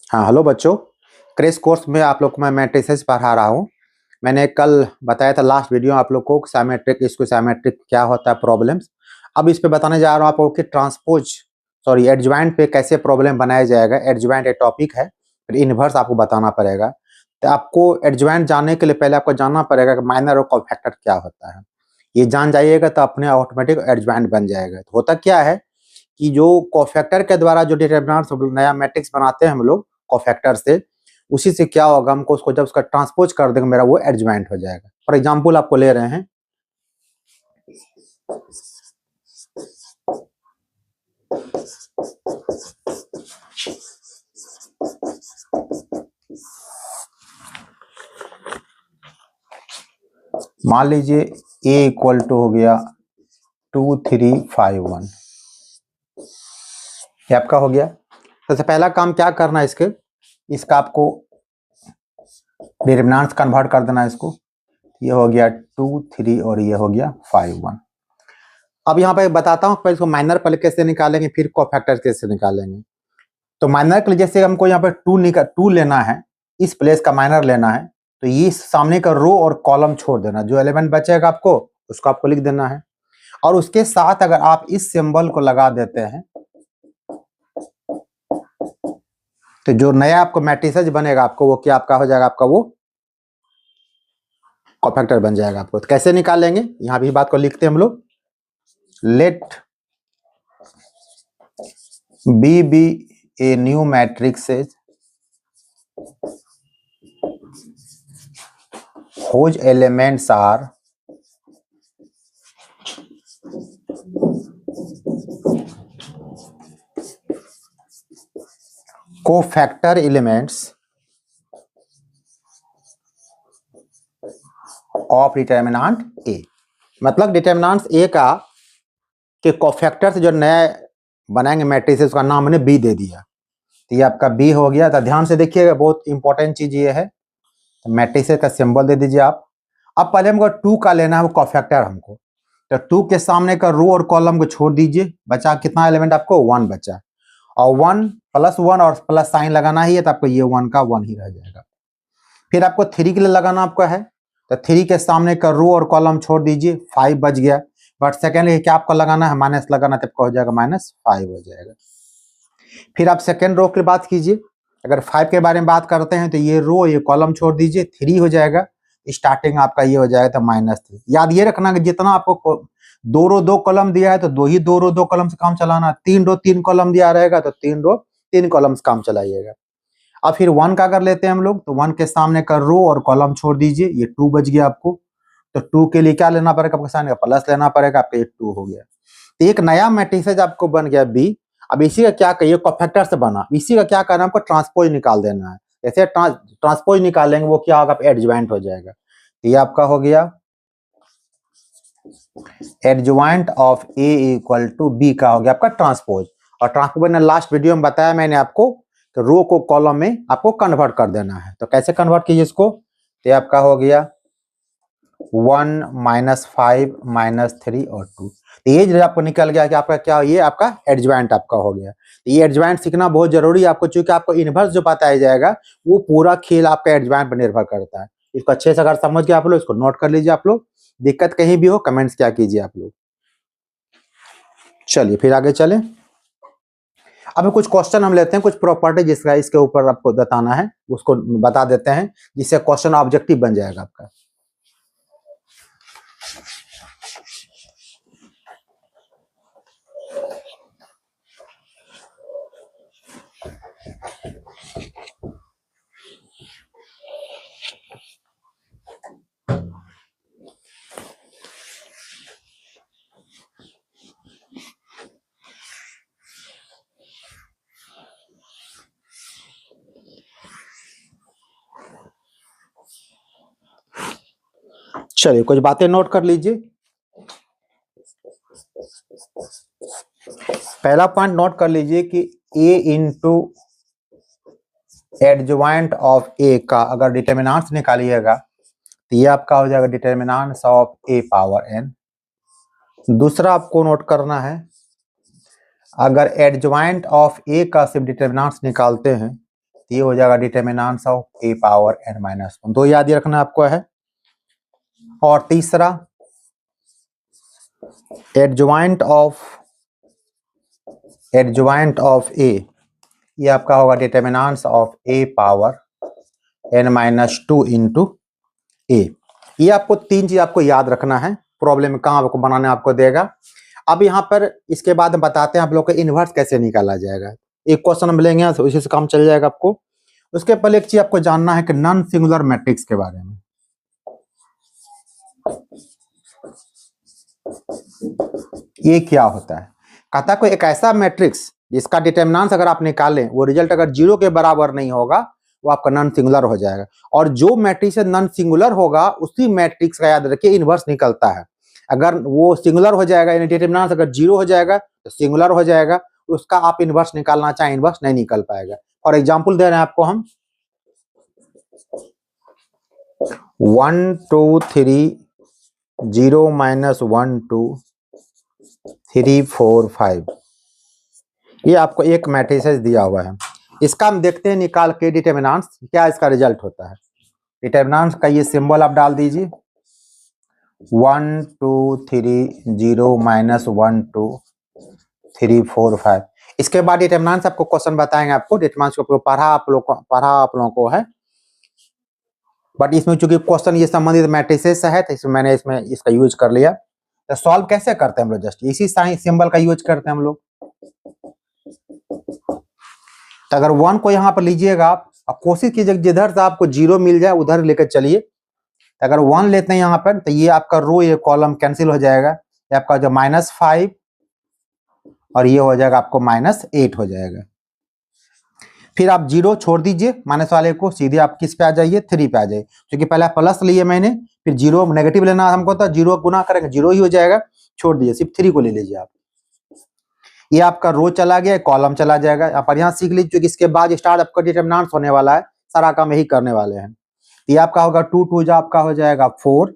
हाँ हेलो बच्चों, crash course में आप लोग को मैं मैट्रिसेस पढ़ा रहा हूँ। मैंने कल बताया था लास्ट वीडियो आप लोग को साइमेट्रिक, इसको साइमेट्रिक क्या होता है प्रॉब्लम्स। अब इस पे बताने जा रहा हूँ आपको कि एडजॉइंट पे कैसे प्रॉब्लम बनाया जाएगा। एडजॉइंट एक टॉपिक है, फिर इन्वर्स आपको बताना पड़ेगा। तो आपको एडजॉइंट जानने के लिए पहले आपको जानना पड़ेगा कि माइनर और कोफैक्टर क्या होता है। ये जान जाइएगा तो अपने ऑटोमेटिक एडजॉइंट बन जाएगा। तो होता क्या है कि जो कोफैक्टर के द्वारा जो डिटरमिनेंट्स नया मैट्रिक्स बनाते हैं हम लोग कोफैक्टर से, उसी से क्या होगा, हमको उसको जब उसका ट्रांसपोज कर देंगे मेरा वो एडजॉइंट हो जाएगा। फॉर एग्जांपल आपको ले रहे हैं, मान लीजिए a इक्वल टू हो गया 2 3 5 1, ये आपका हो गया। सबसे पहला काम क्या करना है, इसका आपको डिटरमिनेंट्स कन्वर्ट कर देना है। इसको ये हो गया 2 3 और ये हो गया 5 1। अब यहाँ पे बताता हूँ पहले इसको माइनर पहले कैसे निकालेंगे, फिर कोफैक्टर कैसे निकालेंगे। तो माइनर के लिए जैसे हमको यहाँ पे 2 लेना है, इस प्लेस का माइनर लेना है, तो ये सामने का रो और कॉलम छोड़ देना, जो एलिमेंट बचेगा आपको उसको आपको लिख देना है। और उसके साथ अगर आप इस सिंबल को लगा देते हैं तो जो नया आपको मैट्रिसेस बनेगा आपको वो क्या आपका हो जाएगा, आपका वो कोफैक्टर बन जाएगा आपको। तो कैसे निकालेंगे, यहाँ भी बात को लिखते हैं हम लोग। Let B be a new matrix whose elements are cofactor elements of determinant A। मतलब डिटरमिनेंट्स A का के कोफैक्टर से जो नया बनाएंगे मैट्रिक्स, उसका नाम मैंने B दे दिया, तो ये आपका B हो गया। तो ध्यान से देखिएगा, बहुत इंपॉर्टेंट चीज ये है। तो मैट्रिक्स का सिंबल दे दीजिए आप। अब पहले हमको 2 का लेना है वो कोफैक्टर हमको, तो 2 के सामने का रो और कॉलम को छोड़ दीजिए। बचा कितना एलिमेंट आपको, 1 बचा, और 1 +1 और प्लस साइन लगाना ही है, तो आपको ये 1 का 1 ही रह जाएगा। फिर आपको 3 के लिए लगाना आपका है, तो 3 के सामने का रो और कॉलम छोड़ दीजिए, 5 बच गया। बट सेकेंड क्या आपको लगाना है, माइनस लगाना, तब का हो जाएगा -5 हो जाएगा। फिर आप सेकेंड रो की बात कीजिए, अगर 5 के बारे में बात करते हैं तो ये रो ये कॉलम छोड़ दीजिए, 3 हो जाएगा। स्टार्टिंग आपका ये हो जाएगा तो -3। याद ये रखना कि जितना आपको 2 रो 2 कॉलम दिया है तो 2 रो 2 कॉलम से काम चलाना। 3 रो 3 कॉलम दिया रहेगा तो 3 रो 3 कॉलम से काम चलाइएगा। अब फिर 1 का अगर लेते हैं हम लोग, तो 1 के सामने का रो और कॉलम छोड़ दीजिए, ये 2 बच गया आपको। तो 2 के लिए क्या लेना पड़ेगा, आपके सामने प्लस लेना पड़ेगा, आपका 2 हो गया। तो एक नया मैट्रिक्स आपको बन गया B। अब इसी का क्या कहिए, कोफैक्टर से बना, इसी का क्या करना है, आपको ट्रांसपोज निकाल देना है। जैसे ट्रांसपोज निकालेंगे वो क्या होगा, एडजॉइंट हो जाएगा। तो ये आपका हो गया adjoint of A equal to B का हो गया आपका ट्रांसपोज। और ट्रांसपोज ने लास्ट वीडियो में बताया मैंने आपको, तो रो को कॉलम में आपको कन्वर्ट कर देना है। तो कैसे कन्वर्ट कीजिए इसको, तो आपका हो गया 1 -5 -3 और 2। तो ये जो आपको निकल गया कि आपका क्या, ये आपका एडजॉइंट आपका हो गया। तो ये एडजॉइंट सीखना बहुत जरूरी है आपको, चूंकि आपको इन्वर्स जो बताया जाएगा वो पूरा खेल आपका एडजॉइंट पर निर्भर करता है। इसको अच्छे से अगर समझ के आप लोग इसको नोट कर लीजिए। आप लोग दिक्कत कहीं भी हो कमेंट्स क्या कीजिए आप लोग। चलिए फिर आगे चलें। अब कुछ क्वेश्चन हम लेते हैं, कुछ प्रॉपर्टी जिसका इसके ऊपर आपको बताना है उसको बता देते हैं, जिससे क्वेश्चन ऑब्जेक्टिव बन जाएगा आपका। चलिए कुछ बातें नोट कर लीजिए। पहला पॉइंट नोट कर लीजिए कि A into adjoint of A का अगर डिटरमिनेंट्स निकालिएगा तो ये आपका हो जाएगा determinants of A power n। दूसरा आपको नोट करना है, अगर एडजॉइंट ऑफ A का सिर्फ डिटरमिनेंट्स निकालते हैं तो ये हो जाएगा determinants of a power n-1, दो याद ही रखना आपको है। और तीसरा एडजॉइंट ऑफ a, ये आपका होगा determinants of a power n-2 into a। ये आपको तीन चीज आपको याद रखना है, प्रॉब्लम कहाँ आपको बनाने आपको देगा। अब यहाँ पर इसके बाद हम बताते हैं आप लोग का इन्वर्स कैसे निकाला जाएगा। एक क्वेश्चन हम लेंगे तो उसी से काम चल जाएगा आपको। उसके पहले एक चीज आपको जानना है कि नॉन सिंगुलर मैट्रिक्स के बारे में। ये क्या होता है? कहता है कोई एक ऐसा मैट्रिक्स जिसका डिटर्मिनेंट्स अगर आप निकालें वो रिजल्ट अगर 0 के बराबर नहीं होगा वो आपका नॉन सिंगुलर हो जाएगा। और जो मैट्रिक्स नॉन सिंगुलर होगा उसी मैट्रिक्स का याद रखिए इन्वर्स निकलता है। अगर वो सिंगुलर हो जाएगा यानी डिटर्मिनेंट्स अगर 0 हो जाएगा तो सिंगुलर हो जाएगा, उसका आप इन्वर्स निकालना चाहें इन्वर्स नहीं निकल पाएगा। और एग्जांपल दे रहे हैं आपको हम 1 2 3 0 -1 2 3 4 5, ये आपको एक मैट्रिक्स दिया हुआ है। इसका हम देखते हैं निकाल के डिटर्मिनेंट्स क्या इसका रिजल्ट होता है। डिटर्मिनेंट्स का ये सिंबल आप डाल दीजिए 1 2 3 0 -1 2 3 4 5। इसके बाद डिटर्मिनेंट्स आपको क्वेश्चन बताएंगे, आपको डिटर्मिनेंट्स को पढ़ा आप लोगों को है, बट इसमें चूंकि क्वेश्चन ये संबंधित मैट्रिसेस है तो इसमें मैंने इसका यूज कर लिया। तो सॉल्व कैसे करते हैं हम लोग, जस्ट इसी साइन सिंबल का यूज करते हैं हम लोग। तो अगर 1 को यहाँ पर लीजिएगा आप, कोशिश कीजिए जिधर से आपको 0 मिल जाए उधर लेकर चलिए। तो अगर 1 लेते हैं यहाँ पर तो ये आपका रो ये कॉलम कैंसिल हो जाएगा, ये आपका जो -5 और ये हो जाएगा आपको -8 हो जाएगा। फिर आप 0 छोड़ दीजिए माइनस वाले को, सीधे आप किस पे आ जाइए 3 पे आ जाइए, क्योंकि पहले प्लस लिए मैंने, फिर 0 नेगेटिव लेना हमको था, 0 गुना करेंगे 0 ही हो जाएगा, छोड़ दीजिए सिर्फ 3 को ले लीजिए आप। ये आपका रो चला गया, कॉलम चला जाएगा। आप यहाँ सीख लीजिए क्योंकि इसके बाद स्टार्ट आपका डिटर्मिनेंट्स होने वाला है, सारा काम यही करने वाले हैं। ये आपका होगा 2 2 जो आपका हो जाएगा 4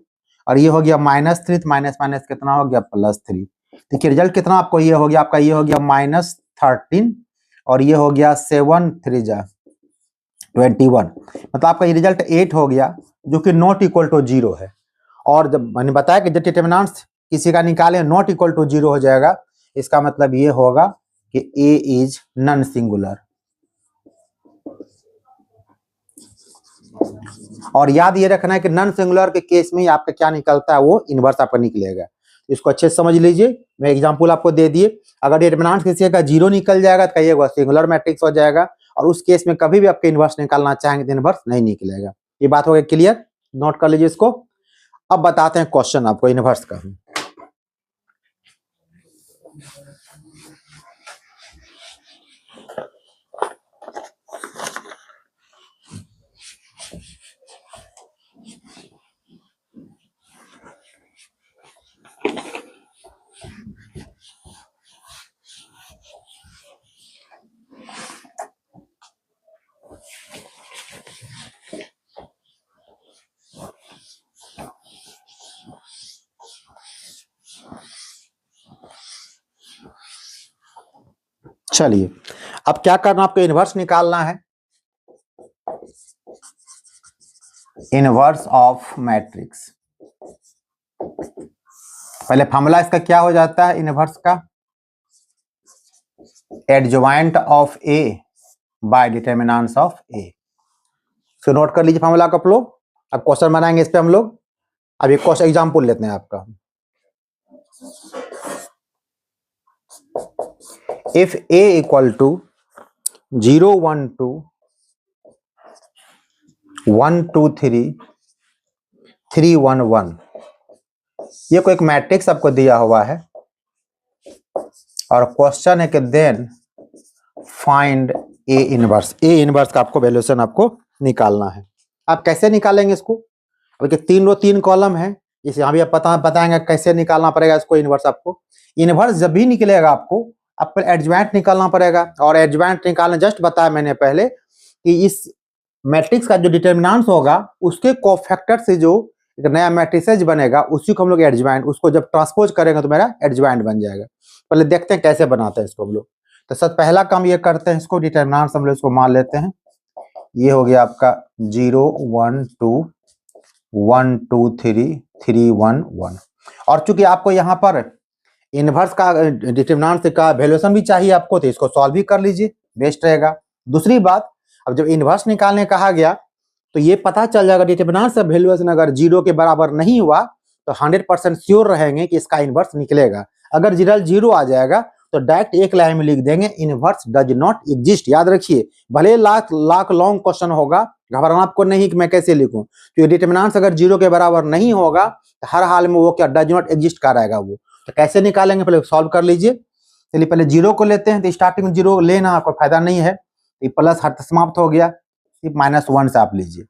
और ये हो गया -3, माइनस माइनस कितना हो गया +3। देखिए रिजल्ट कितना आपको ये हो गया, आपका ये हो गया -13 और ये हो गया 7 3 जा 21, मतलब आपका ये रिजल्ट 8 हो गया जो कि नॉट इक्वल टू 0 है। और जब मैंने बताया कि जब डिटर्मिनेंट्स किसी का निकाले नॉट इक्वल टू 0 हो जाएगा, इसका मतलब ये होगा कि A इज नॉन सिंगुलर। और याद ये रखना है कि नॉन सिंगुलर के केस में आपका क्या निकलता है, वो इनवर्स आपका निकलेगा। इसको अच्छे से समझ लीजिए, मैं एग्जांपल आपको दे दिए। अगर डिटर्मिनेंट किसी का 0 निकल जाएगा तो कहिएगा सिंगुलर मैट्रिक्स हो जाएगा, और उस केस में कभी भी आपके इनवर्स निकालना चाहेंगे तो इनवर्स नहीं निकलेगा। ये बात हो गई क्लियर, नोट कर लीजिए इसको। अब बताते हैं क्वेश्चन आपको इनवर्स का। चलिए अब क्या करना, आपको इनवर्स निकालना है, इनवर्स ऑफ मैट्रिक्स। पहले फॉर्मूला इसका क्या हो जाता है इनवर्स का, adjoint of A by determinants of A. तो नोट कर लीजिए फॉर्मूला का आप लोग। अब क्वेश्चन बनाएंगे इस पे हम लोग। अब एक क्वेश्चन एग्जांपल लेते हैं आपका, इफ a इक्वल टू 0 1 2 1 2 3 3 1 1, ये कोई एक मैट्रिक्स आपको दिया हुआ है और क्वेश्चन है कि then find A inverse. A inverse का आपको वैल्यूएशन आपको निकालना है। आप कैसे निकालेंगे इसको, अब 3 रो 3 कॉलम है, इसे यहाँ भी आप बताएंगे कैसे निकालना पड़ेगा इसको इनवर्स। आपको इनवर्स जब भी निकलेगा आपको एडजॉइंट निकालना पड़ेगा, और एडजॉइंट निकालना जस्ट बताया मैंने पहले कि इस मैट्रिक्स का जो डिटर्मिनेंट्स होगा उसके कोफैक्टर से जो एक नया मैट्रिसेज बनेगा उसी को हम लोग एडजॉइंट, उसको जब ट्रांसपोज करेंगे तो मेरा एडजॉइंट बन जाएगा। पहले देखते हैं कैसे बनाते हैं इसको हम लोग। तो सब पहला काम ये करते हैं, इसको डिटर्मिनेंट्स हम लोग इसको मान लेते हैं ये हो गया आपका 0 1 2 1 2 3 3 1 1। और चूंकि आपको यहाँ पर इनवर्स का डिटरमिनेंट का वैल्यूएशन भी चाहिए आपको, तो इसको सॉल्व भी कर लीजिए, बेस्ट रहेगा। दूसरी बात, अब जब इनवर्स निकालने कहा गया तो ये पता चल जाएगा डिटरमिनेंट से वैल्यूएशन अगर 0 के बराबर नहीं हुआ तो 100% श्योर रहेंगे कि इसका इनवर्स निकलेगा। अगर रिजल्ट 0 आ जाएगा तो डायरेक्ट एक लाइन में लिख देंगे इनवर्स डज नॉट एग्जिस्ट। याद रखिए, भले लाख लाख लॉन्ग क्वेश्चन होगा, घबराना आपको नहीं कि मैं कैसे लिखूं, तो डिटरमिनेंट अगर 0 के बराबर नहीं होगा तो हर हाल में वो क्या डज नॉट एग्जिस्ट कर आएगा। वो तो कैसे निकालेंगे, पहले सॉल्व कर लीजिए। चलिए पहले 0 को लेते हैं, तो स्टार्टिंग में 0 लेना आपको फायदा नहीं है, ये प्लस हट समाप्त हो गया, -1 से आप लीजिए।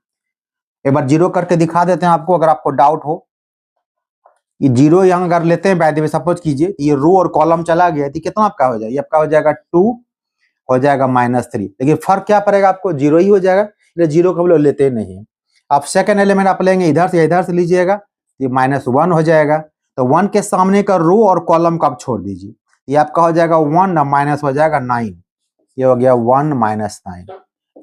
एक बार 0 करके दिखा देते हैं आपको, अगर आपको डाउट हो। ये 0 यहाँ अगर लेते हैं, बाय द वे सपोज कीजिए ये रो और कॉलम चला गया, तो कितना आपका हो जाएगा, ये आपका हो जाएगा 2 हो जाएगा -3। देखिए फर्क क्या पड़ेगा आपको, 0 ही हो जाएगा, 0 को हम लोग लेते नहीं है। आप सेकंड एलिमेंट आप लेंगे इधर से, इधर से लीजिएगा, ये -1 हो जाएगा। तो 1 के सामने का रो और कॉलम को आप छोड़ दीजिए, ये आपका हो जाएगा 1 माइनस हो जाएगा 9, ये हो गया 1 -9।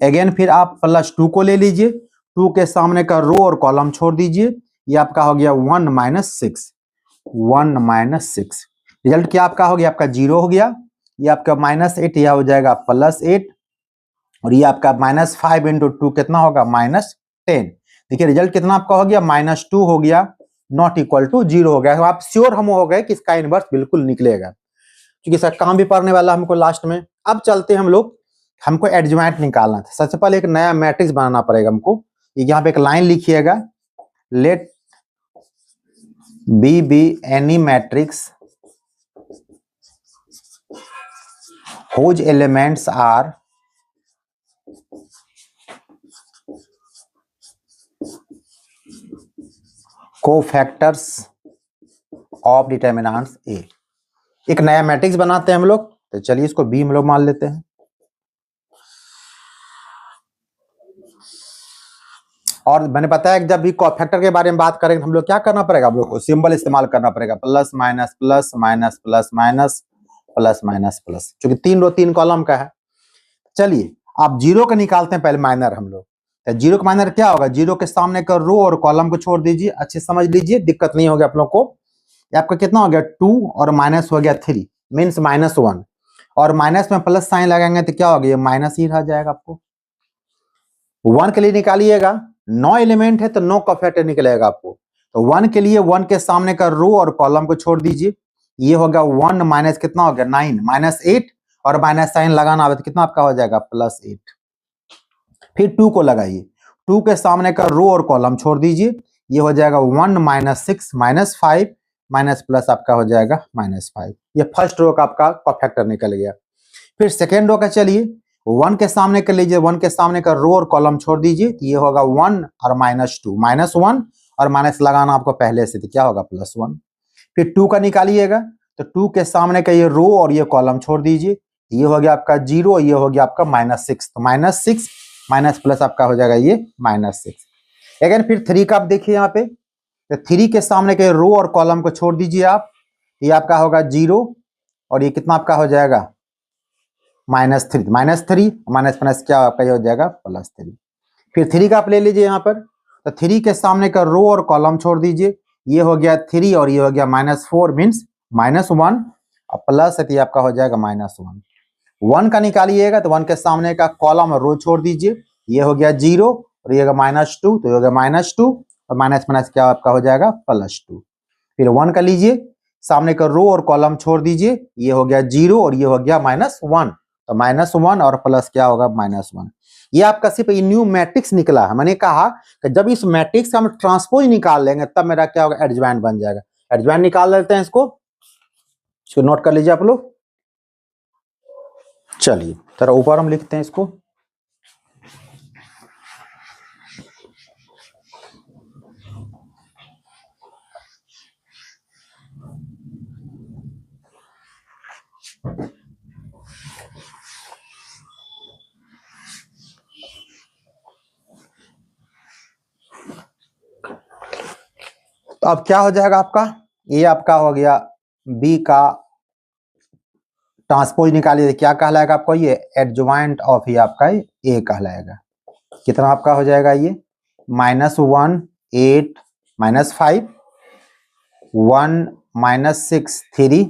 अगेन फिर आप +2 को ले लीजिए, 2 के सामने का रो और कॉलम छोड़ दीजिए, ये आपका हो गया 1 -6, 1 -6। रिजल्ट क्या आपका हो गया, आपका 0 हो गया, ये आपका -8, यह हो जाएगा +8, और ये आपका -5 इंटू 2 कितना होगा -10। देखिए रिजल्ट कितना आपका हो गया, -2 हो गया, नॉट इक्वल टू 0 हो गया। तो आप श्योर हम हो गए कि इसका इनवर्स बिल्कुल निकलेगा, क्योंकि इसका काम भी पड़ने वाला हमको लास्ट में। अब चलते हैं हम लोग, हमको एडजॉइंट निकालना था। सबसे पहले एक नया मैट्रिक्स बनाना पड़ेगा हमको। यहाँ पे एक लाइन लिखिएगा, let B be any matrix whose elements are cofactors of determinants A। एक नया मैट्रिक्स बनाते हैं हम लोग, तो चलिए इसको बी हम लोग मान लेते हैं। और मैंने बताया कि जब भी कोफैक्टर के बारे में बात करेंगे हम लोग क्या करना पड़ेगा, हम लोग को सिंबल इस्तेमाल करना पड़ेगा, plus minus plus minus plus minus plus minus plus, क्योंकि 3 रो 3 कॉलम का है। चलिए आप 0 का निकालते हैं पहले माइनर हम लोग। तो 0 का माइनर क्या होगा, 0 के सामने का रो और कॉलम को छोड़ दीजिए, अच्छे समझ लीजिए, दिक्कत नहीं होगा आप लोग को। आपका कितना हो गया 2 और माइनस हो गया 3 मीन्स -1, और माइनस में प्लस साइन लगाएंगे तो क्या हो गया, माइनस ही रह जाएगा। आपको 1 के लिए निकालिएगा, 9 एलिमेंट है तो 9 कोफैक्टर निकलेगा आपको। तो 1 के लिए 1 के सामने का रो और कॉलम को छोड़ दीजिए, ये होगा 1 माइनस कितना हो गया 9 -8, और माइनस साइन लगाना हो तो कितना आपका हो जाएगा +8। फिर 2 को लगाइए, 2 के सामने का रो और कॉलम छोड़ दीजिए, ये हो जाएगा 1 -6 -5 माइनस प्लस आपका हो जाएगा -5। ये फर्स्ट रो का आपका कोफैक्टर निकल गया। फिर सेकेंड रो का चलिए, 1 के सामने कर लीजिए, 1 के सामने का रो और कॉलम छोड़ दीजिए, ये होगा 1 और -2, -1 और माइनस लगाना आपको पहले से, तो क्या होगा +1। फिर 2 का निकालिएगा, तो 2 के सामने का ये रो और ये कॉलम छोड़ दीजिए, ये हो गया आपका 0, ये हो गया आपका -6, तो -6 माइनस प्लस आपका हो जाएगा ये -6। अगेन फिर 3 का आप देखिए यहाँ पे, तो 3 के सामने के रो और कॉलम को छोड़ दीजिए आप, ये आपका होगा 0, और ये कितना आपका हो जाएगा -3 माइनस प्लस क्या आपका ये हो जाएगा +3। फिर 3 का आप ले लीजिए यहाँ पर, तो 3 के सामने का रो और कॉलम छोड़ दीजिए, ये हो गया 3 और ये हो गया -4 मीन्स -1, और प्लस है तो ये आपका हो जाएगा -1। 1 का निकालिएगा, तो 1 के सामने का कॉलम और रो छोड़ दीजिए, ये हो गया 0 और ये होगा -2, तो ये हो गया -2 और माइनस माइनस क्या आपका हो जाएगा +2। फिर 1 का लीजिए, सामने का रो और कॉलम छोड़ दीजिए, ये हो गया 0 और ये हो गया -1, तो -1 और प्लस क्या होगा -1। ये आपका सिर्फ न्यू मैट्रिक्स निकला है। मैंने कहा कि जब इस मैट्रिक्स का हम ट्रांसपोज निकाल लेंगे तब मेरा क्या होगा एडजॉइंट बन जाएगा। एडजॉइंट निकाल लेते हैं, इसको नोट कर लीजिए आप लोग। चलिए थोड़ा ऊपर हम लिखते हैं इसको, तो अब क्या हो जाएगा आपका, ये आपका हो गया बी का ट्रांसपोज निकालिए, क्या कहलाएगा आपको, ये एडजॉइंट ऑफ ये आपका ए कहलाएगा। कितना आपका हो जाएगा ये, -1 8 -5 1 -6 3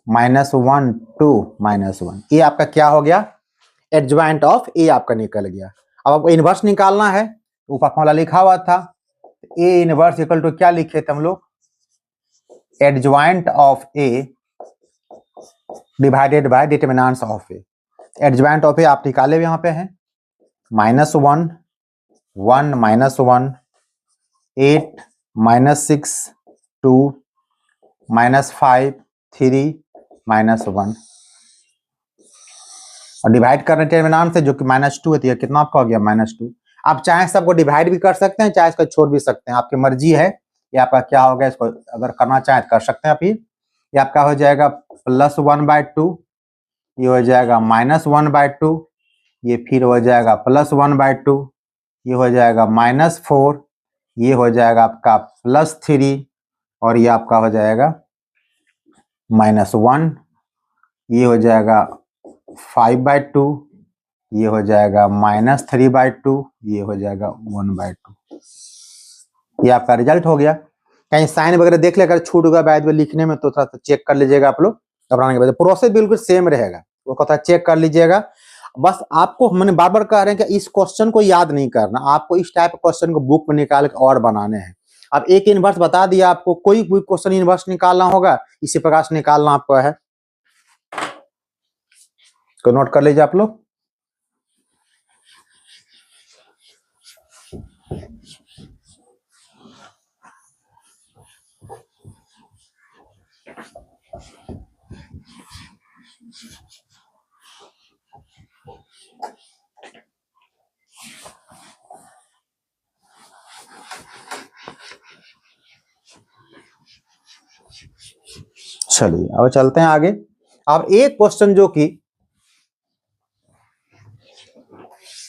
-1 2 -1, ये आपका क्या हो गया, एडजॉइंट ऑफ ए आपका निकल गया। अब आपको इनवर्स निकालना है, ऊपर फॉर्मूला लिखा हुआ था, ए इनवर्स इक्वल टू क्या लिखे थे हम लोग, adjoint of A divided by determinants of A. Adjoint of A आप निकाले हुए यहाँ पे हैं, -1 1 -1 8 -6 2 -5 3 -1 और डिवाइड करने डिटरमिनेंट से जो कि -2 है, तो ये कितना आपका हो गया, -2। आप चाहे सबको डिवाइड भी कर सकते हैं, चाहे इसको छोड़ भी सकते हैं, आपकी मर्जी है। ये आपका क्या होगा, इसको अगर करना चाहें तो कर सकते हैं आप। ये आपका हो जाएगा +1/2, ये हो जाएगा -1/2, ये फिर हो जाएगा +1/2, ये हो जाएगा -4, ये हो जाएगा आपका +3 और ये आपका हो जाएगा -1, ये हो जाएगा 5/2, ये हो जाएगा -3/2, ये हो जाएगा 1/2। ये आपका रिजल्ट हो गया। कहीं साइन वगैरह देख ले, अगर छूट गया बाद में लिखने में तो थोड़ा सा चेक कर लीजिएगा आप लोग, घबराने के बाद प्रोसेस बिल्कुल सेम रहेगा, वो कहता है चेक कर लीजिएगा। बस आपको हमने बार बार कह रहे हैं कि इस क्वेश्चन को याद नहीं करना, आपको इस टाइप क्वेश्चन को बुक में निकाल के और बनाने हैं। अब एक इनवर्स बता दिया आपको, कोई भी क्वेश्चन इनवर्स निकालना होगा, इसी प्रकार से निकालना आपको है, तो नोट कर लीजिए आप लोग। चलिए अब चलते हैं आगे। अब एक क्वेश्चन जो कि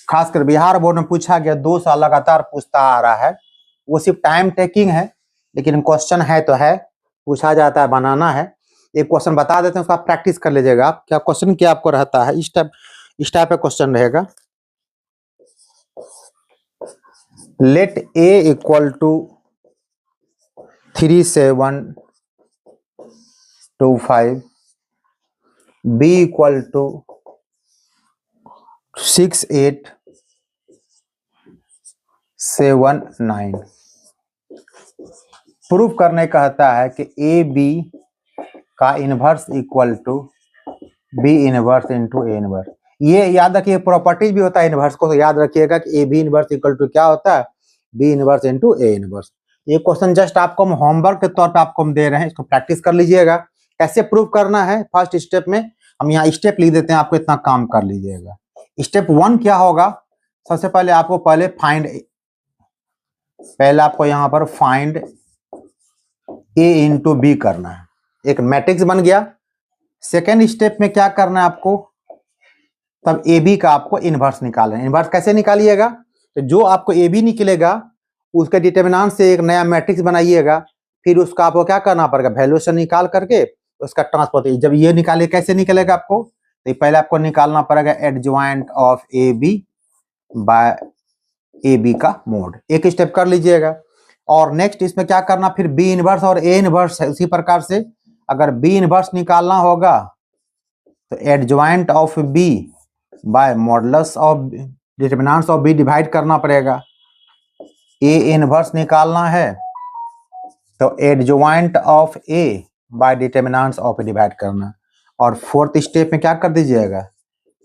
खासकर बिहार बोर्ड में पूछा गया, 2 साल लगातार पूछता आ रहा है, वो सिर्फ टाइम टेकिंग है, लेकिन क्वेश्चन है तो है, पूछा जाता है, बनाना है। एक क्वेश्चन बता देते हैं, उसका प्रैक्टिस कर लीजिएगा आप। क्या क्वेश्चन क्या आपको रहता है, इस टाइप का क्वेश्चन रहेगा। Let A equal to 3725, B equal to 6879। Proof करने कहता है कि ए बी का inverse equal to B inverse into A inverse. ये याद रखिए, प्रॉपर्टीज भी होता है इनवर्स को, तो याद रखिएगा कि A B inverse equal to क्या होता है, B inverse into A inverse. ये क्वेश्चन जस्ट आपको हम होमवर्क के तौर पे आपको हम दे रहे हैं, इसको प्रैक्टिस कर लीजिएगा। कैसे प्रूफ करना है, फर्स्ट स्टेप में हम यहाँ स्टेप लिख देते हैं, आपको इतना काम कर लीजिएगा। स्टेप 1 क्या होगा, सबसे पहले आपको पहले आपको यहाँ पर फाइंड ए इंटू बी करना है, एक मैट्रिक्स बन गया। सेकेंड स्टेप में क्या करना है आपको, तब ए बी का आपको इनवर्स निकालना है। इनवर्स कैसे निकालिएगा, तो जो आपको ए बी निकलेगा उसके डिटरमिनेंट से एक नया मैट्रिक्स बनाइएगा, फिर उसका आपको क्या करना पड़ेगा, वैल्यूएशन निकाल करके उसका ट्रांसपोज। जब ये निकाले कैसे निकलेगा आपको, तो पहले आपको निकालना पड़ेगा adjoint of A B by A B का मोड, एक स्टेप कर लीजिएगा। और नेक्स्ट इसमें क्या करना, फिर बी इनवर्स और ए इनवर्स है, उसी प्रकार से अगर बी इनवर्स निकालना होगा तो adjoint of B by modulus of determinants of B divide करना पड़ेगा। ए इनवर्स निकालना है तो adjoint of A by determinants of divide करना। और फोर्थ स्टेप में क्या कर दीजिएगा,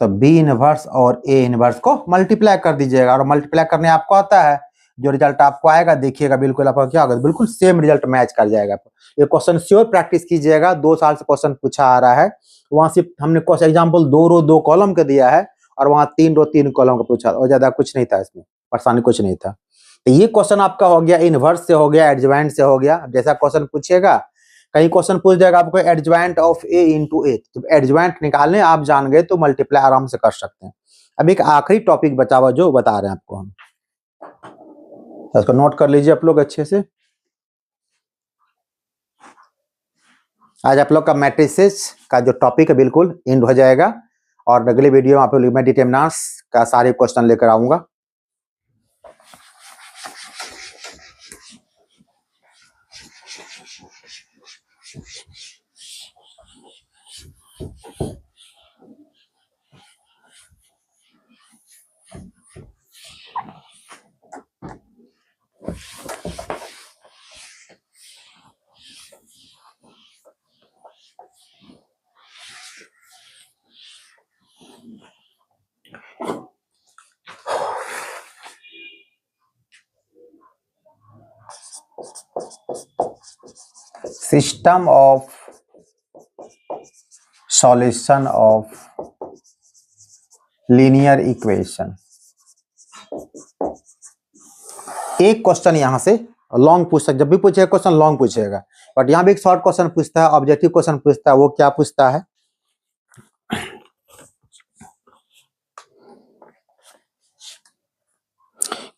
तो बी इनवर्स और ए इनवर्स को मल्टीप्लाई कर दीजिएगा, और मल्टीप्लाई करने आपको आता है, जो रिजल्ट आपको आएगा देखिएगा बिल्कुल आपका क्या होगा, बिल्कुल सेम रिजल्ट मैच कर जाएगा। ये क्वेश्चन श्योर प्रैक्टिस कीजिएगा, 2 साल से क्वेश्चन पूछा आ रहा है, वहां सिर्फ हमने क्वेश्चन एग्जाम्पल 2 रो 2 कॉलम का दिया है, और वहां 3 रो 3 कॉलम का पूछा, और ज्यादा कुछ नहीं था, इसमें परेशानी कुछ नहीं था। तो ये क्वेश्चन आपका हो गया, इनवर्स से हो गया, एडजॉइंट से हो गया। जैसा क्वेश्चन पूछेगा, कहीं क्वेश्चन पूछ जाएगा आपको एडजॉइंट ऑफ ए इंटू ए, जब एडजॉइंट निकालने आप जान गए तो मल्टीप्लाई आराम से कर सकते हैं। अब एक आखिरी टॉपिक बचा हुआ जो बता रहे हैं आपको हम, तो इसको नोट कर लीजिए आप लोग अच्छे से। आज आप लोग का मैट्रिसेस का जो टॉपिक है बिल्कुल एंड हो जाएगा, और अगले वीडियो में आप लोग मैं डिटरमिनेंट्स का सारे क्वेश्चन लेकर आऊंगा। System of solution of linear equation. एक क्वेश्चन यहां से लॉन्ग पूछ सकता, जब भी पूछेगा क्वेश्चन लॉन्ग पूछेगा, बट यहां भी एक शॉर्ट क्वेश्चन पूछता है, ऑब्जेक्टिव क्वेश्चन पूछता है। वो क्या पूछता है?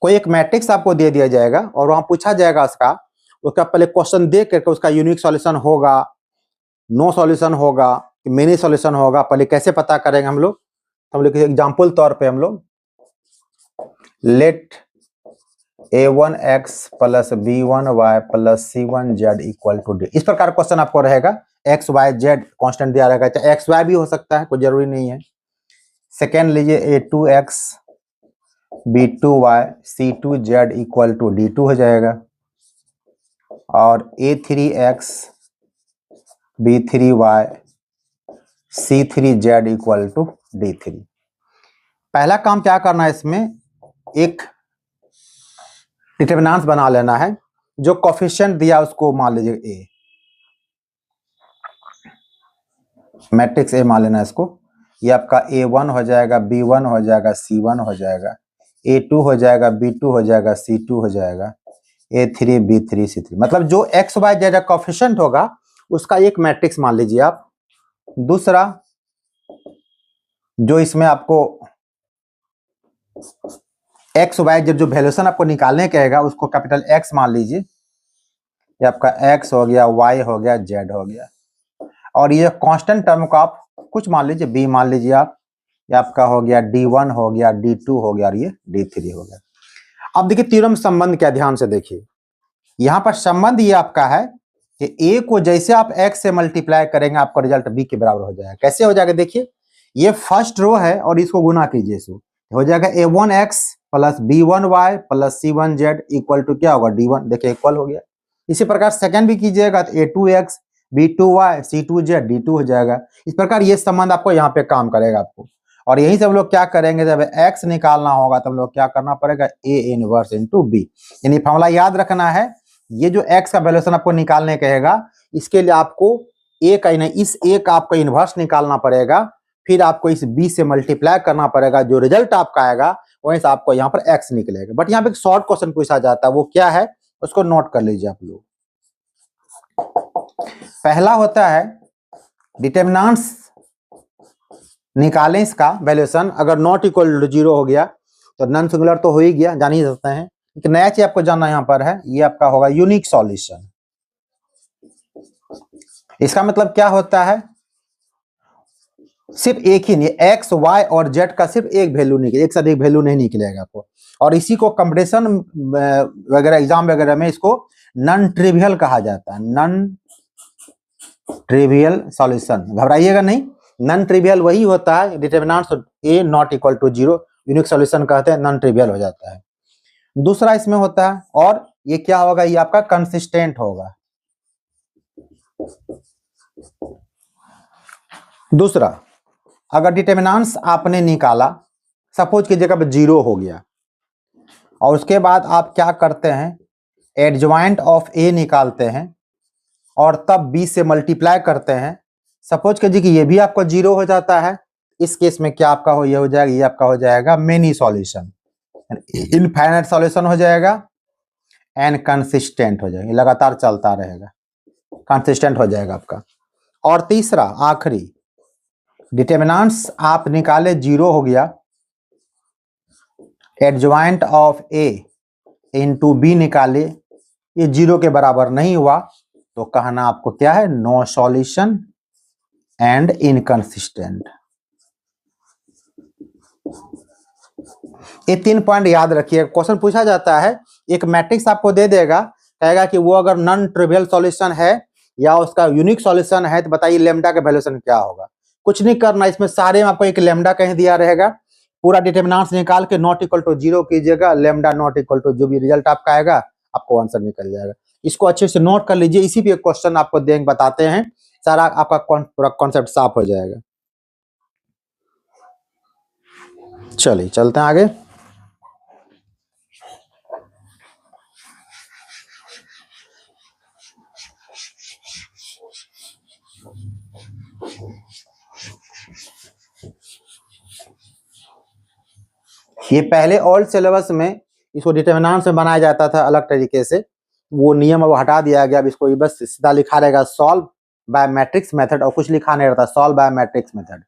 कोई एक मैट्रिक्स आपको दे दिया जाएगा और वहां पूछा जाएगा उसका पहले क्वेश्चन देख करके उसका यूनिक सॉल्यूशन होगा, नो सॉल्यूशन होगा, मिनी सॉल्यूशन होगा, पहले कैसे पता करेंगे हम लोग? तो हम लोग एग्जाम्पल तौर पे हम लोग let a1x plus b1y plus c1z equal to D, इस प्रकार क्वेश्चन आपको रहेगा। एक्स वाई जेड कॉन्स्टेंट दिया रहेगा, चाहे एक्स वाई भी हो सकता है, कोई जरूरी नहीं है। सेकेंड लीजिए a2x b2y c2z equal to d2 हो जाएगा, और a3x b3y c3z equal to d3। पहला काम क्या करना है, इसमें एक डिटरमिनेंट्स बना लेना है। जो कोफिशिएंट दिया उसको मान लीजिए ए, मैट्रिक्स ए मान लेना है इसको। ये आपका a1 हो जाएगा, b1 हो जाएगा, c1 हो जाएगा, a2 हो जाएगा, b2 हो जाएगा, c2 हो जाएगा, a3 b3 c3। मतलब जो एक्स वाई जेड का कोफिशिएंट होगा उसका एक मैट्रिक्स मान लीजिए आप। दूसरा, जो इसमें आपको एक्स वाई जेड जो वैल्यूशन आपको निकालने कहेगा उसको कैपिटल एक्स मान लीजिए। ये आपका एक्स हो गया, वाई हो गया, जेड हो गया, और ये कांस्टेंट टर्म को आप कुछ मान लीजिए, बी मान लीजिए आप। ये आपका हो गया d1 हो गया, d2 हो गया, और ये d3 हो गया। अब देखिए तीनों में संबंध क्या, ध्यान से देखिए। यहां पर संबंध ये आपका है कि a को जैसे आप x से मल्टीप्लाई करेंगे आपका रिजल्ट b के बराबर हो जाएगा। कैसे हो जाएगा? देखिए, ये फर्स्ट रो है और इसको गुना कीजिए, इसको हो जाएगा a1x plus b1y plus c1z equal to क्या होगा? d1। देखिए इक्वल हो गया। इसी प्रकार सेकंड भी कीजिएगा तो a2x b2y c2z d2 हो जाएगा। इस प्रकार ये संबंध आपको यहाँ पे काम करेगा आपको। और यही से हम लोग क्या करेंगे, जब x निकालना होगा तो हम लोग क्या करना पड़ेगा? a inverse into b। यानी फॉर्मूला याद रखना है, ये जो x का वैल्यूशन आपको निकालने कहेगा, इसके लिए आपको a का नहीं, इस a का आपको इनवर्स निकालना पड़ेगा, फिर आपको इस b से मल्टीप्लाई करना पड़ेगा। जो रिजल्ट आपका आएगा वहीं से आपको यहाँ पर x निकलेगा। बट यहाँ पे एक शॉर्ट क्वेश्चन पूछा जाता है, वो क्या है उसको नोट कर लीजिए आप लोग। पहला होता है डिटरमिनेंट्स निकालें इसका वैल्यूशन, अगर नॉट इक्वल टू 0 हो गया तो नॉन सिंगुलर तो हो ही गया, जान ही सकते हैं। एक नया चीज आपको जानना यहाँ पर है, ये आपका होगा यूनिक सॉल्यूशन। इसका मतलब क्या होता है? सिर्फ एक ही नहीं, एक्स वाई और जेड का सिर्फ एक वैल्यू निकले, एक साथ एक वैल्यू नहीं निकलेगा आपको। और इसी को कंपटीशन वगैरह एग्जाम वगैरह में इसको नॉन ट्रिवियल कहा जाता है, नॉन ट्रिवियल सॉल्यूशन। घबराइएगा नहीं, नॉन ट्रिवियल वही होता है determinants A not equal to 0, unique solution कहते हैं, नॉन ट्रिवियल हो जाता है। दूसरा इसमें होता है, और ये क्या होगा? ये आपका कंसिस्टेंट होगा। दूसरा, अगर डिटरमिनेंट्स आपने निकाला, सपोज की जगह पर 0 हो गया, और उसके बाद आप क्या करते हैं? एडजॉइंट ऑफ ए निकालते हैं और तब b से मल्टीप्लाई करते हैं। सपोज कीजिए कि ये भी आपका 0 हो जाता है, इस केस में क्या आपका ये हो जाएगा? ये आपका हो जाएगा मेनी सॉल्यूशन, इनफाइनाइट सॉल्यूशन हो जाएगा, एंड कंसिस्टेंट हो जाएगा, लगातार चलता रहेगा, कंसिस्टेंट हो जाएगा आपका। और तीसरा आखिरी, डिटरमिनेंट्स आप निकाले 0 हो गया, adjoint of A into B निकाले, ये 0 के बराबर नहीं हुआ, तो कहना आपको क्या है? No solution and inconsistent. ये 3 पॉइंट याद रखिए। क्वेश्चन पूछा जाता है, एक मैट्रिक्स आपको दे देगा, कहेगा कि वो अगर नॉन ट्रिवियल सॉल्यूशन है या उसका यूनिक सॉल्यूशन है तो बताइए लेम्डा का वैल्यूशन क्या होगा। कुछ नहीं करना, इसमें सारे में आपको एक लेम्डा कहीं दिया रहेगा, पूरा डिटरमिनेंट्स निकाल के नॉट इक्वल टू 0 कीजिएगा, लेम्डा नॉट इक्वल टू जो भी रिजल्ट आपका आएगा आपको आंसर निकल जाएगा। इसको अच्छे से नोट कर लीजिए, इसी पे क्वेश्चन आपको देंगे, बताते हैं, सारा आपका पूरा कॉन्सेप्ट साफ हो जाएगा। चलिए चलते हैं आगे। ये पहले ओल्ड सिलेबस में इसको डिटरमिनेंट्स में बनाया जाता था अलग तरीके से, वो नियम अब हटा दिया गया। अब इसको बस सीधा लिखा रहेगा सॉल्व बाय मैट्रिक्स मेथड, और कुछ लिखा नहीं रहता, सॉल्व बाय मैट्रिक्स मेथड।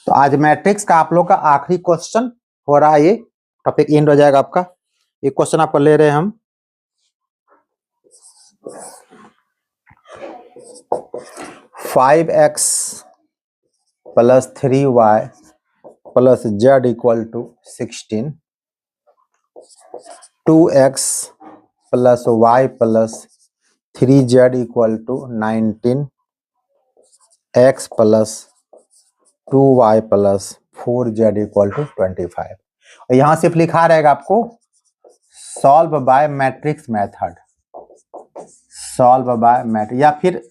तो आज मैट्रिक्स का आप लोग का आखिरी क्वेश्चन हो रहा है, ये टॉपिक एंड हो जाएगा आपका। ये क्वेश्चन आपको ले रहे हैं हम 5x plus 3y plus z equal to 16, 2x plus y plus 3z equal to 19, x plus 2y plus 4z equal to 25। और यहाँ सिर्फ लिखा रहेगा आपको solve by matrix method, solve by matrix, या फिर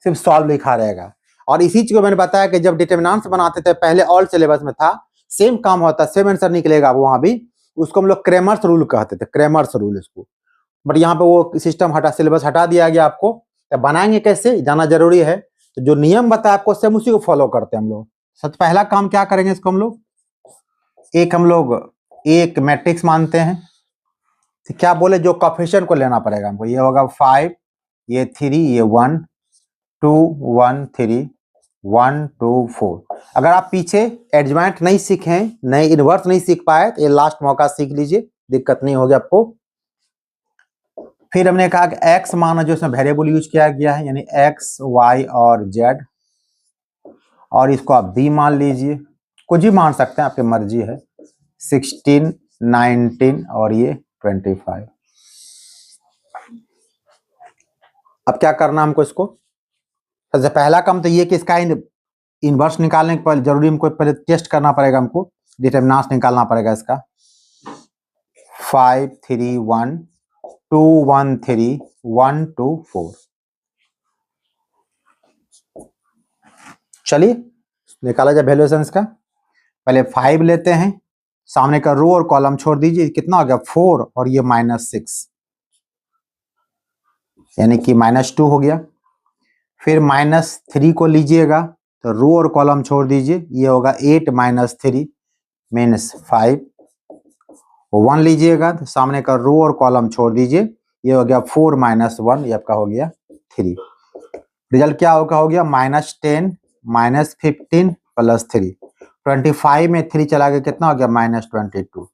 सिर्फ सॉल्व लिखा रहेगा। और इसी चीज को मैंने बताया कि जब डिटरमिनेंट्स बनाते थे पहले ओल्ड सिलेबस में था, सेम काम होता, सेम आंसर निकलेगा वहां भी, उसको हम लोग क्रेमर्स रूल कहते थे, क्रेमर्स रूल इसको। बट यहाँ पे वो सिस्टम हटा, सिलेबस हटा दिया गया आपको। तो बनाएंगे कैसे जाना जरूरी है, तो जो नियम बताया आपको सेम उसी को फॉलो करते हैं हम लोग। सबसे पहला काम क्या करेंगे, इसको हम लोग एक मैट्रिक्स मानते हैं। तो क्या बोले, जो कोएफिशिएंट को लेना पड़ेगा हमको, ये होगा 5, ये 3, ये 1 2 1 3 1 2 4। अगर आप पीछे एडजॉइंट नहीं सीखे, नए इनवर्स नहीं सीख पाए, तो ये लास्ट मौका सीख लीजिए, दिक्कत नहीं होगी आपको। फिर हमने कहा कि x माना जो इसमें वेरिएबल यूज किया गया है, यानी x y और z, और इसको आप b मान लीजिए, कुछ भी मान सकते हैं, आपकी मर्जी है। 16 19 और ये 25। अब क्या करना हमको, इसको सबसे पहला काम तो ये कि इसका इनवर्स निकालने के पहले जरूरी हमको पहले टेस्ट करना पड़ेगा, हमको डिटरमिनेंट्स निकालना पड़ेगा इसका। 5 3 1 2 1 3 1 2 4। चलिए निकाला जाए वैल्यूएशन इसका। पहले 5 लेते हैं, सामने का रो और कॉलम छोड़ दीजिए, कितना हो गया 4, और ये -6, यानी कि -2 हो गया। फिर -3 को लीजिएगा, तो रो और कॉलम छोड़ दीजिए, ये होगा 8 - 3 मीन्स 5। 1 लीजिएगा, तो सामने का रो और कॉलम छोड़ दीजिए, ये हो गया 4 - 1, ये आपका हो गया 3। रिजल्ट क्या होगा, हो गया -10 -15 प्लस 3। 25 में 3 चला गया, कितना हो गया -22।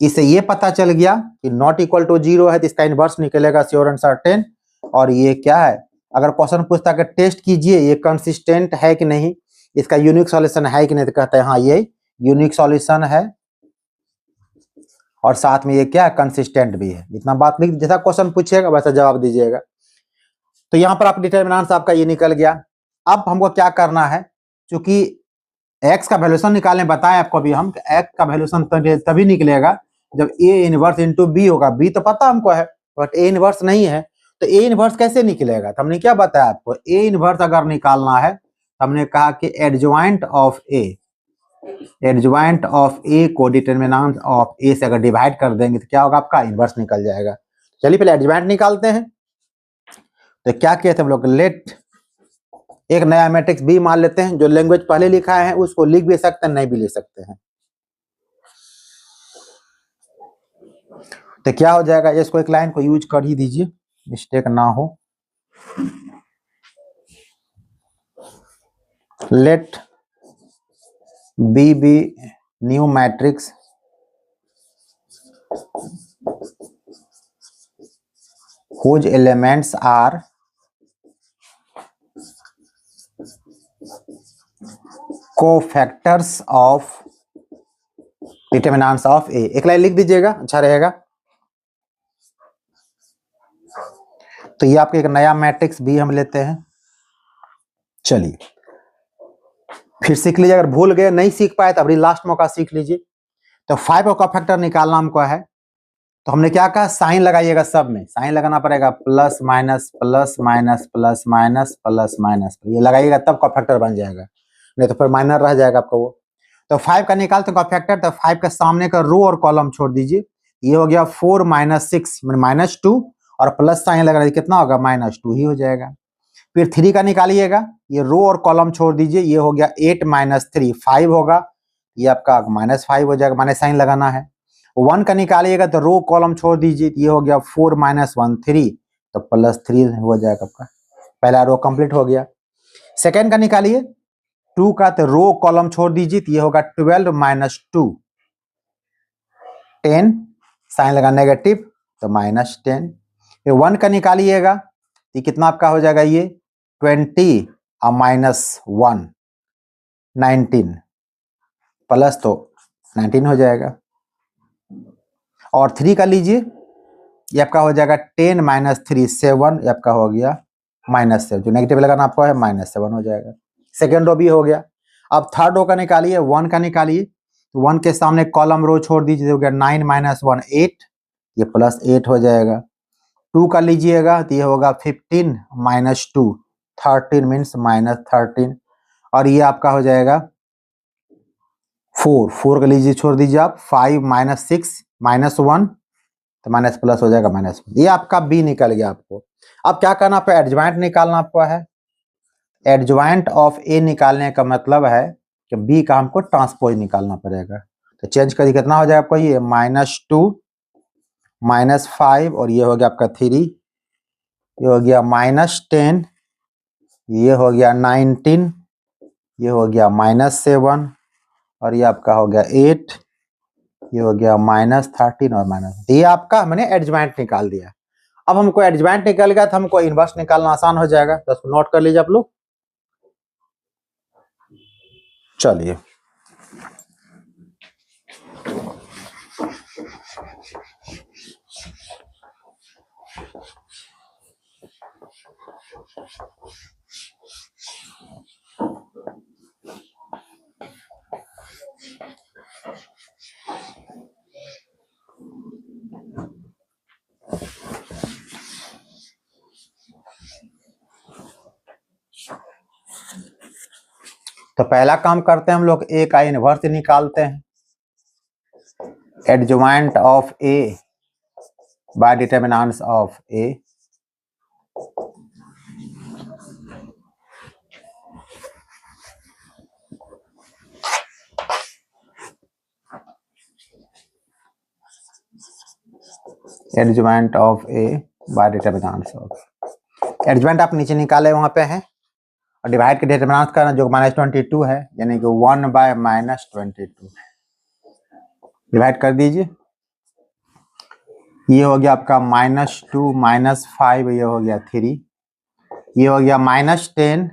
इससे ये पता चल गया कि नॉट इक्वल टू 0 है, तो इसका इनवर्स निकलेगा श्योर एंड सर्टेन। और ये क्या है, अगर क्वेश्चन पूछता है कि टेस्ट कीजिए ये कंसिस्टेंट है कि नहीं, इसका यूनिक सॉल्यूशन है कि नहीं, तो कहते हैं हाँ ये यूनिक सॉल्यूशन है, और साथ में ये क्या है, कंसिस्टेंट भी है। इतना बात लिख, जैसा क्वेश्चन पूछेगा वैसा जवाब दीजिएगा। तो यहाँ पर आप डिटरमिनेंट्स आपका ये निकल गया। अब हमको क्या करना है, क्योंकि x का वैल्यूएशन निकालने बताएं आपको भी हम, x का वैल्यूएशन तभी निकलेगा जब a इनवर्स इंटू b होगा। b तो पता हमको है, बट a इनवर्स नहीं है, तो a इनवर्स कैसे निकलेगा। तो हमने क्या बताया आपको, a इनवर्स अगर निकालना है, तो हमने कहा कि एडजॉइंट ऑफ a को डिटरमिनेंट ऑफ a से अगर डिवाइड कर देंगे, तो क्या होगा, आपका इनवर्स निकल जाएगा। चलिए पहले एडजॉइंट निकालते हैं। तो क्या किए थे हम लोग, लेट एक नया मैट्रिक्स B मान लेते हैं, जो लैंग्वेज पहले लिखा है उसको लिख भी सकते हैं, नहीं भी लिख सकते हैं। तो क्या हो जाएगा, इसको एक लाइन को यूज कर ही दीजिए, मिस्टेक ना हो। Let B B new matrix whose elements are cofactors of determinants of A. एक लाइन लिख दीजिएगा, अच्छा रहेगा। तो ये आपके एक नया मैट्रिक्स B हम लेते हैं। चलिए फिर सीख लीजिए, अगर भूल गए नहीं सीख पाए तो अभी लास्ट मौका सीख लीजिए। तो 5 का कोफैक्टर निकालना हमको है, तो हमने क्या कहा, साइन लगाइएगा, सब में साइन लगाना पड़ेगा, plus minus plus minus plus minus plus minus, ये लगाइएगा तब कॉफैक्टर बन जाएगा, नहीं तो फिर माइनर रह जाएगा आपका वो। तो 5 का निकालते कॉफैक्टर, तो 5 का सामने का रो और कॉलम छोड़ दीजिए, ये हो गया 4 माइनस 6 माइनस 2 और प्लस साइन लगा रही, कितना होगा -2 ही हो जाएगा। फिर 3 का निकालिएगा, ये रो और कॉलम छोड़ दीजिए, ये हो गया 8 माइनस 3 5 होगा, ये आपका -5 हो जाएगा, माइनस साइन लगाना है। 1 का निकालिएगा तो रो कॉलम छोड़ दीजिए, ये हो गया 4 माइनस 1 3, तो +3 हो जाएगा आपका, पहला रो कंप्लीट हो गया। सेकेंड का निकालिए 2 का, तो रो कॉलम छोड़ दीजिए, ये होगा 12 माइनस 2 10, साइन लगा नेगेटिव तो -10। फिर 1 का निकालिएगा, ये कितना आपका हो जाएगा, ये 20 और -1 19, प्लस तो 19 हो जाएगा। और 3 का लीजिए, ये आपका हो जाएगा 10 माइनस 3 7, ये आपका हो गया -7, जो नेगेटिव लगाना आपको है -7 हो जाएगा। सेकेंड रो भी हो गया। अब थर्ड रो का निकालिए, 1 का निकालिए, तो 1 के सामने कॉलम रो छोड़ दीजिए, हो गया 9 माइनस 1 8, ये +8 हो जाएगा। 2 का लीजिएगा तो ये होगा 15 माइनस 2 13 मीन्स -13, और ये आपका हो जाएगा 4 का लीजिए, छोड़ दीजिए आप, 5 माइनस 6 -1, तो माइनस प्लस हो जाएगा -1, ये आपका बी निकल गया आपको। अब क्या करना, आपको एडजॉइंट निकालना आपको है। एडजॉइंट ऑफ ए निकालने का मतलब है कि बी का हमको ट्रांसपोज निकालना पड़ेगा। तो चेंज करिए, कितना हो जाएगा आपको, ये -2 -5 और ये हो गया आपका 3, ये हो गया -10, ये हो गया 19, ये हो गया -7 और ये आपका हो गया 8, ये हो गया -13 और ये आपका मैंने एडजॉइंट निकाल दिया। अब हमको एडजॉइंट निकल गया तो हमको इनवर्स निकालना आसान हो जाएगा, तो इसको नोट कर लीजिए आप लोग। चलिए तो पहला काम करते हैं हम लोग, ए का इनवर्स निकालते हैं। Adjoint of A by determinants of A, adjoint of A by determinants of, adjoint आप नीचे निकाले वहां पे है, और डिवाइड के डिटरमिनेंट करना जो -22 है, यानी कि 1 बाय -22, डिवाइड कर दीजिए, ये हो गया आपका -2 -5, ये हो गया 3, ये हो गया -10,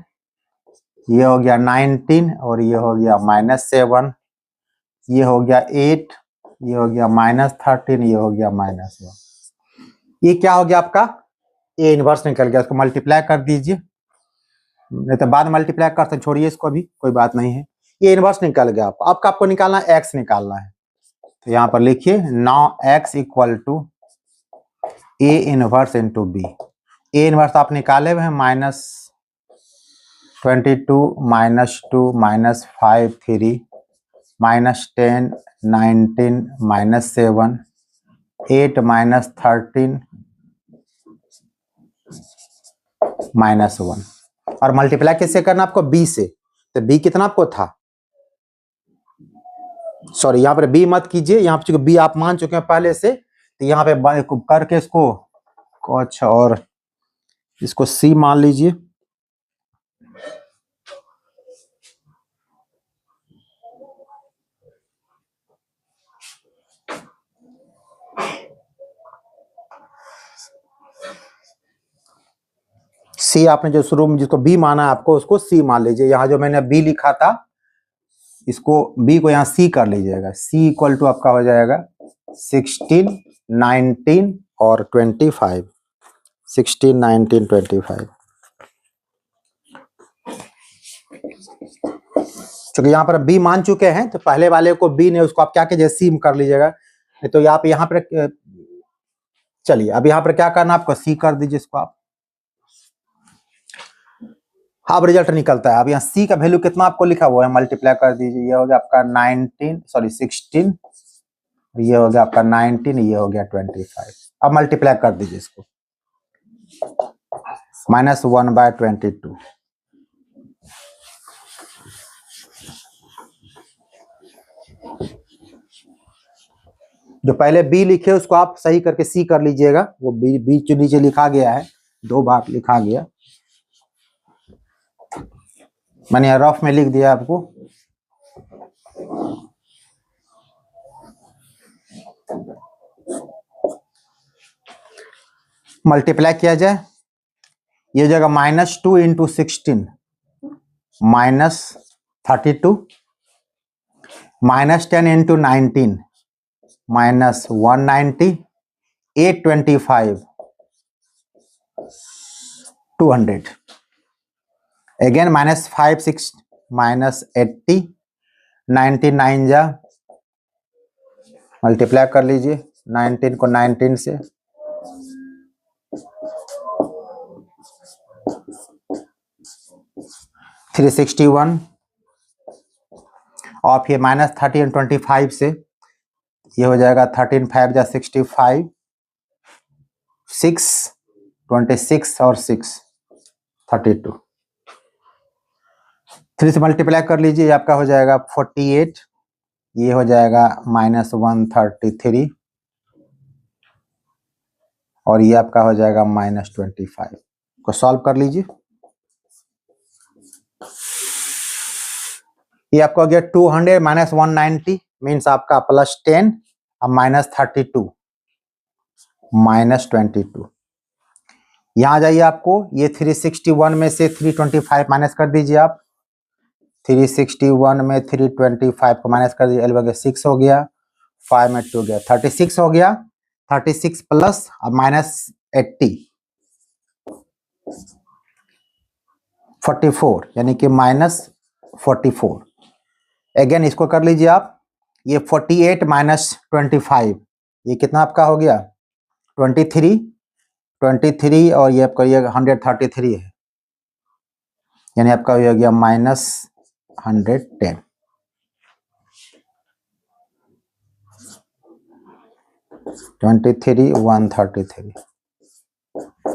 ये हो गया 19 और ये हो गया -7, ये हो गया 8, ये हो गया -13, ये हो गया -1, ये क्या हो गया आपका ए इनवर्स निकल गया। इसको मल्टीप्लाई कर दीजिए, नहीं तो बाद मल्टीप्लाई कर सकते, छोड़िए इसको भी, कोई बात नहीं है। ये इनवर्स निकल गया आपको। अब आपको निकालना है एक्स निकालना है, तो यहाँ पर लिखिए now X equal to A inverse into B. A inverse आप निकाले हुए हैं, -22 -2 -5 3 -10 19 -7 8 -13 -1, और मल्टीप्लाई किससे करना आपको, बी से। तो बी कितना आपको था, सॉरी यहाँ पर बी मत कीजिए, यहाँ पर बी आप मान चुके हैं पहले से, तो यहाँ पे करके इसको अच्छा, और इसको सी मान लीजिए। सी आपने जो शुरू में जिसको बी माना है आपको, उसको सी मान लीजिए। यहाँ जो मैंने बी लिखा था, इसको बी को यहाँ सी कर लीजिएगा। सी इक्वल टू आपका हो जाएगा 16 19 और 25, 16 19 25। क्योंकि यहाँ पर बी मान चुके हैं, तो पहले वाले को बी ने उसको आप क्या कीजिए, सी कर लीजिएगा। तो आप यहाँ पर चलिए अब यहाँ पर क्या करना, आपको सी कर दीजिए इसको आप। अब रिजल्ट निकलता है। अब यहाँ सी का वैल्यू कितना आपको लिखा हुआ है, मल्टीप्लाई कर दीजिए। ये हो गया आपका 16, ये हो गया आपका 19, ये हो गया 25। अब मल्टीप्लाई कर दीजिए इसको, -1/22। जो पहले बी लिखे उसको आप सही करके सी कर लीजिएगा। वो बी जो नीचे लिखा गया है 2 बार लिखा गया, मैंने रफ में लिख दिया आपको। मल्टीप्लाई किया जाए, ये हो जाएगा -2 × 16 -32, -10 × 19 -190, 825, 200। अगेन -5 6 -80, 99 जा, मल्टीप्लाई कर लीजिए 19 को 19 से, 361। और फिर -30 × 25 से, ये हो जाएगा 13 5 जा 65, 6 26 और 6 32। 3 से मल्टीप्लाई कर लीजिए, आपका हो जाएगा 48, ये हो जाएगा -133 और ये आपका हो जाएगा -25। को सॉल्व कर लीजिए। ये आपका हो गया 200 -190 मीन्स आपका +10 और -32 -22। यहाँ जाइए, आपको ये 361 में से 325 माइनस कर दीजिए आप। 361 में 325 को माइनस कर दीजिए, 6 हो गया, 5 में 2 गया, 36 हो गया। 36 प्लस और -80 44 यानी कि -44। अगेन इसको कर लीजिए आप। ये 48 -25 ये कितना आपका हो गया 23 और ये आपका ये 133 है, यानी आपका हो गया -110। 23 133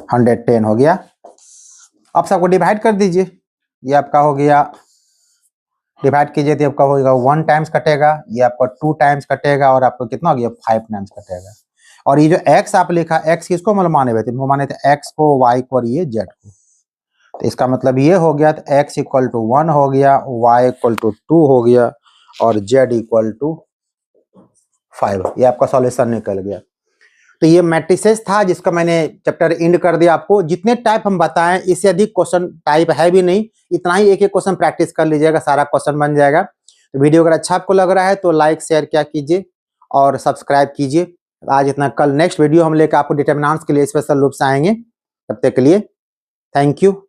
110 हो गया। अब सबको डिवाइड कर दीजिए। ये आपका हो गया, डिवाइड कीजिए तो आपका होगा 1 टाइम्स कटेगा, ये आपका 2 टाइम्स कटेगा और आपको कितना हो गया 5 टाइम्स कटेगा। और ये जो x आप लिखा, x किसको मतलब माने हुए थे, माने थे x को, y को और ये z को। तो इसका मतलब ये हो गया, तो x = 1 हो गया, y = 2 हो गया और z = 5। ये आपका सॉल्यूशन निकल गया। तो ये मैट्रिसेस था जिसका मैंने चैप्टर एंड कर दिया आपको। जितने टाइप हम बताएं इससे अधिक क्वेश्चन टाइप है भी नहीं, इतना ही एक एक क्वेश्चन प्रैक्टिस कर लीजिएगा, सारा क्वेश्चन बन जाएगा। तो वीडियो अगर अच्छा आपको लग रहा है तो लाइक शेयर क्या कीजिए और सब्सक्राइब कीजिए। आज इतना, कल नेक्स्ट वीडियो हम लेकर आपको डिटरमिनेंट्स के लिए स्पेशल रूप से आएंगे। तब तक के लिए थैंक यू।